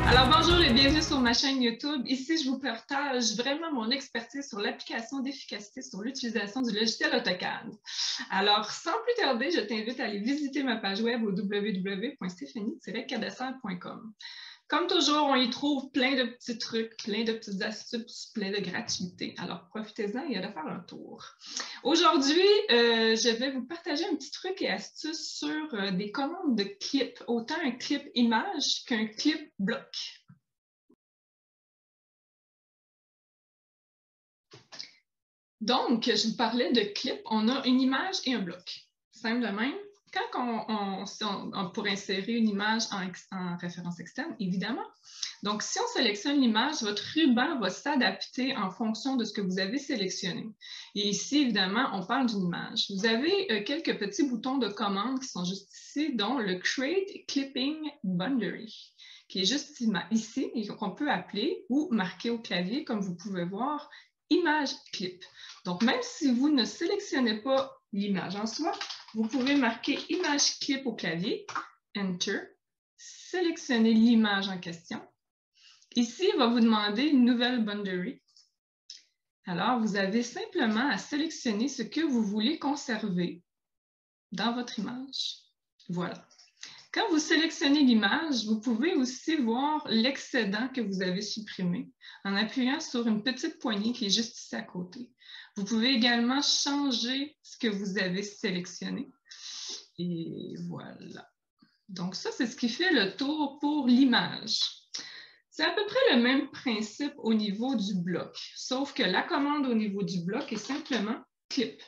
Alors bonjour et bienvenue sur ma chaîne YouTube. Ici, je vous partage vraiment mon expertise sur l'application d'efficacité sur l'utilisation du logiciel AutoCAD. Alors, sans plus tarder, je t'invite à aller visiter ma page web au www.stephanie-cadasser.com. Comme toujours, on y trouve plein de petits trucs, plein de petites astuces, plein de gratuités. Alors, profitez-en et allez faire un tour. Aujourd'hui, je vais vous partager un petit truc et astuce sur des commandes de clips, autant un clip image qu'un clip bloc. Donc, je vous parlais de clip, on a une image et un bloc. Simple de même. Quand on pourrait insérer une image en référence externe, évidemment. Donc, si on sélectionne l'image, votre ruban va s'adapter en fonction de ce que vous avez sélectionné. Et ici, évidemment, on parle d'une image. Vous avez quelques petits boutons de commande qui sont juste ici, dont le Create Clipping Boundary, qui est juste ici et qu'on peut appeler ou marquer au clavier, comme vous pouvez voir, Image Clip. Donc, même si vous ne sélectionnez pas l'image en soi, vous pouvez marquer Image Clip au clavier, Enter, sélectionner l'image en question. Ici, il va vous demander une nouvelle boundary. Alors, vous avez simplement à sélectionner ce que vous voulez conserver dans votre image. Voilà. Quand vous sélectionnez l'image, vous pouvez aussi voir l'excédent que vous avez supprimé en appuyant sur une petite poignée qui est juste ici à côté. Vous pouvez également changer ce que vous avez sélectionné. Et voilà. Donc ça, c'est ce qui fait le tour pour l'image. C'est à peu près le même principe au niveau du bloc, sauf que la commande au niveau du bloc est simplement clip.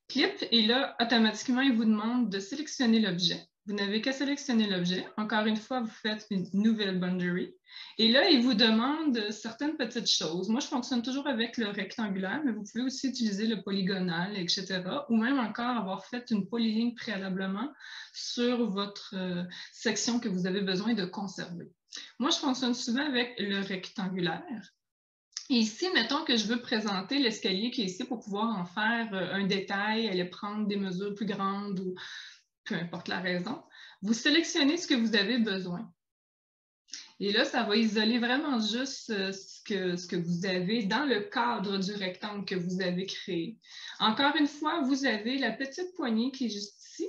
Clip, et là, automatiquement, il vous demande de sélectionner l'objet. Vous n'avez qu'à sélectionner l'objet. Encore une fois, vous faites une nouvelle boundary. Et là, il vous demande certaines petites choses. Moi, je fonctionne toujours avec le rectangulaire, mais vous pouvez aussi utiliser le polygonal, etc. Ou même encore avoir fait une polyligne préalablement sur votre section que vous avez besoin de conserver. Moi, je fonctionne souvent avec le rectangulaire. Et ici, mettons que je veux présenter l'escalier qui est ici pour pouvoir en faire un détail, aller prendre des mesures plus grandes ou peu importe la raison. Vous sélectionnez ce que vous avez besoin. Et là, ça va isoler vraiment juste ce que vous avez dans le cadre du rectangle que vous avez créé. Encore une fois, vous avez la petite poignée qui est juste ici,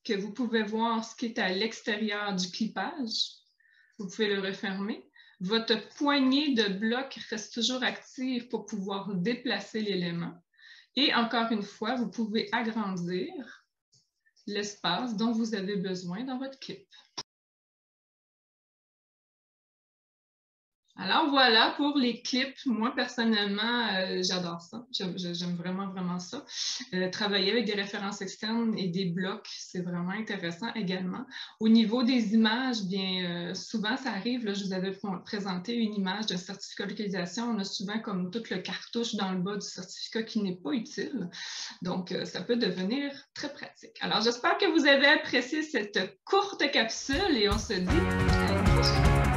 que vous pouvez voir ce qui est à l'extérieur du clipage. Vous pouvez le refermer. Votre poignée de bloc reste toujours active pour pouvoir déplacer l'élément. Et encore une fois, vous pouvez agrandir l'espace dont vous avez besoin dans votre clip. Alors voilà pour les clips. Moi, personnellement, j'adore ça. J'aime vraiment, vraiment ça. Travailler avec des références externes et des blocs, c'est vraiment intéressant également. Au niveau des images, bien souvent, ça arrive, là, je vous avais présenté une image de certificat de localisation. On a souvent comme tout le cartouche dans le bas du certificat qui n'est pas utile. Donc, ça peut devenir très pratique. Alors, j'espère que vous avez apprécié cette courte capsule et on se dit à une prochaine.